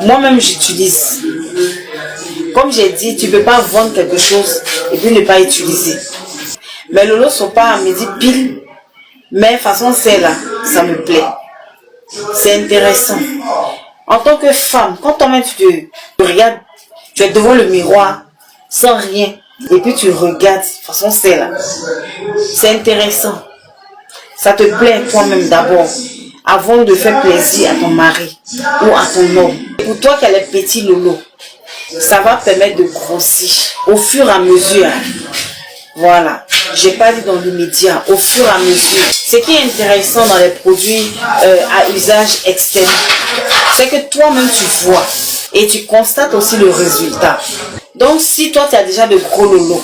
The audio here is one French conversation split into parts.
Moi-même, j'utilise. Comme j'ai dit, tu ne peux pas vendre quelque chose et puis ne pas utiliser. Mais Lolo Sopa me dit pile, mais façon celle-là, ça me plaît. C'est intéressant. En tant que femme, quand toi-même tu te regardes, tu es devant le miroir, sans rien, et puis tu regardes, façon celle-là. C'est intéressant. Ça te plaît toi-même d'abord, avant de faire plaisir à ton mari ou à ton homme. Pour toi qui as les petits Lolo, ça va permettre de grossir au fur et à mesure. Voilà, j'ai pas dit dans l'immédiat, au fur et à mesure. Ce qui est intéressant dans les produits à usage externe, c'est que toi-même tu vois et tu constates aussi le résultat. Donc si toi tu as déjà de gros Lolo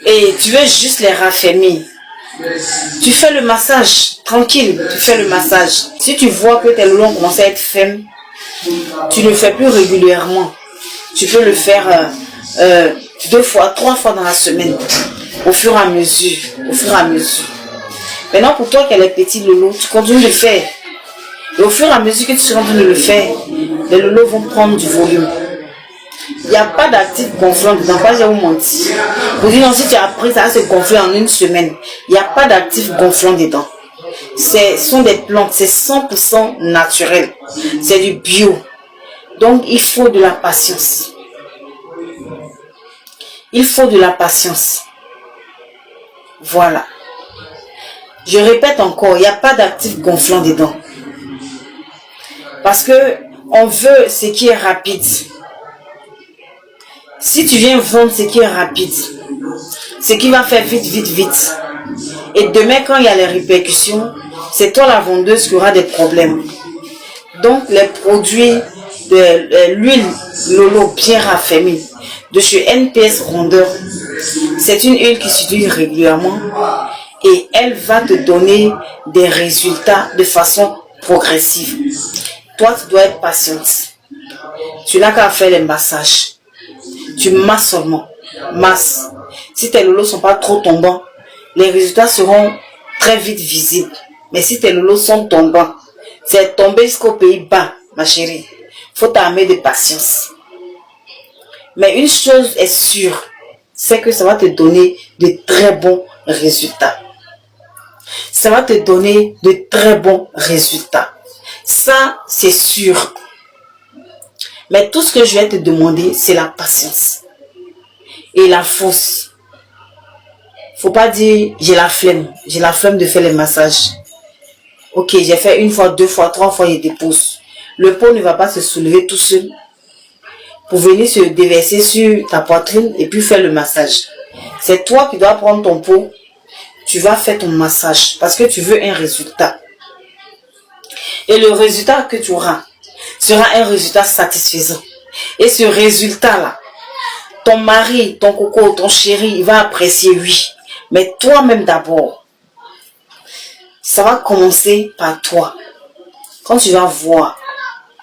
et tu veux juste les raffermir, tu fais le massage, tranquille, tu fais le massage. Si tu vois que tes Lolo ont commencé à être fermes, tu ne le fais plus régulièrement. Tu peux le faire 2 fois, 3 fois dans la semaine, au fur et à mesure, au fur et à mesure. Maintenant, pour toi qui as les petits Lolo, tu continues de le faire. Et au fur et à mesure que tu continues de le faire, les Lolo vont prendre du volume. Il n'y a pas d'actif gonflant dedans, pas j'ai vous menti. Vous dites non, si tu as appris, ça va se gonfler en 1 semaine. Il n'y a pas d'actif gonflant dedans. Ce sont des plantes, c'est 100% naturel. C'est du bio. Donc, il faut de la patience. Il faut de la patience. Voilà. Je répète encore, il n'y a pas d'actif gonflant dedans. Parce que on veut ce qui est rapide. Si tu viens vendre ce qui est rapide, ce qui va faire vite, vite, vite. Et demain, quand il y a les répercussions, c'est toi la vendeuse qui aura des problèmes. Donc, les produits de l'huile Lolo bien raffermie de chez NPS Rondeur, c'est une huile qui s'utilise régulièrement et elle va te donner des résultats de façon progressive. Toi, tu dois être patiente. Tu n'as qu'à faire les massages. Tu masses seulement. Masse. Si tes Lolos ne sont pas trop tombants, les résultats seront très vite visibles. Mais si tes Lolos sont tombants, c'est tomber jusqu'au pays bas, ma chérie. Il faut t'armer de patience. Mais une chose est sûre, c'est que ça va te donner de très bons résultats. Ça va te donner de très bons résultats. Ça, c'est sûr. Mais tout ce que je vais te demander, c'est la patience. Et la force. Faut pas dire, j'ai la flemme. J'ai la flemme de faire les massages. Ok, j'ai fait 1 fois, 2 fois, 3 fois, je dépose. Le pot ne va pas se soulever tout seul pour venir se déverser sur ta poitrine et puis faire le massage. C'est toi qui dois prendre ton pot. Tu vas faire ton massage parce que tu veux un résultat. Et le résultat que tu auras sera un résultat satisfaisant. Et ce résultat-là, ton mari, ton coco, ton chéri, il va apprécier, oui. Mais toi-même d'abord, ça va commencer par toi. Quand tu vas voir,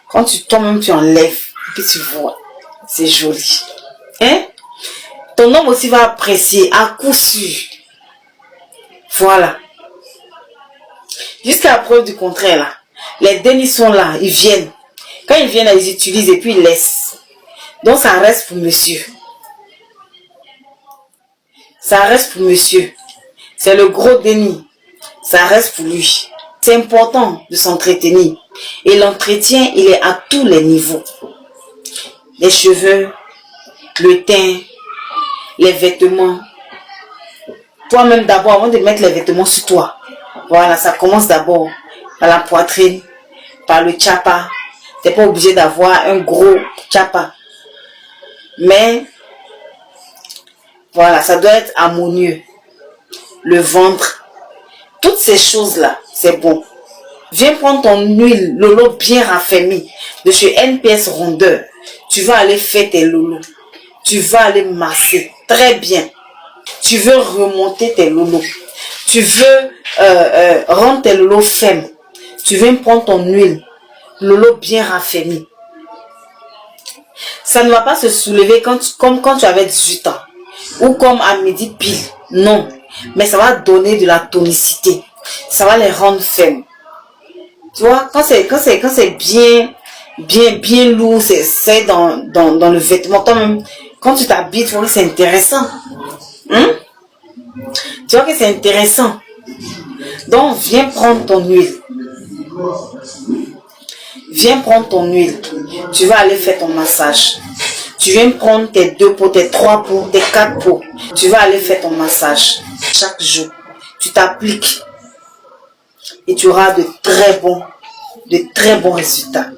quand toi-même tu enlèves, et puis tu vois, c'est joli. Hein? Ton homme aussi va apprécier, à coup sûr. Voilà. Jusqu'à la preuve du contraire, là. Les dénis sont là, ils viennent. Quand ils viennent, ils utilisent et puis ils laissent. Donc ça reste pour monsieur. Ça reste pour monsieur. C'est le gros déni. Ça reste pour lui. C'est important de s'entretenir. Et l'entretien, il est à tous les niveaux. Les cheveux, le teint, les vêtements. Toi-même d'abord, avant de mettre les vêtements sur toi. Voilà, ça commence d'abord par la poitrine, par le tchapa. Tu n'es pas obligé d'avoir un gros tchapa. Mais, voilà, ça doit être harmonieux. Le ventre. Toutes ces choses-là, c'est bon. Viens prendre ton huile Lolo bien raffermie de chez NPS Rondeur. Tu vas aller faire tes Lolo. Tu vas aller masser très bien. Tu veux remonter tes Lolo. Tu veux rendre tes Lolo fermes. Tu viens prendre ton huile Lolo bien raffermie. Ça ne va pas se soulever comme quand tu avais 18 ans. Ou comme à midi pile. Non. Mais ça va donner de la tonicité. Ça va les rendre fermes. Tu vois, quand c'est bien bien lourd, c'est dans le vêtement. Toi-même, quand tu t'habilles, tu vois que c'est intéressant. Hein? Tu vois que c'est intéressant. Donc, viens prendre ton huile. Viens prendre ton huile. Tu vas aller faire ton massage. Tu viens prendre tes 2 pots, tes 3 pots, tes 4 pots. Tu vas aller faire ton massage. Chaque jour, tu t'appliques. Et tu auras de très bons résultats.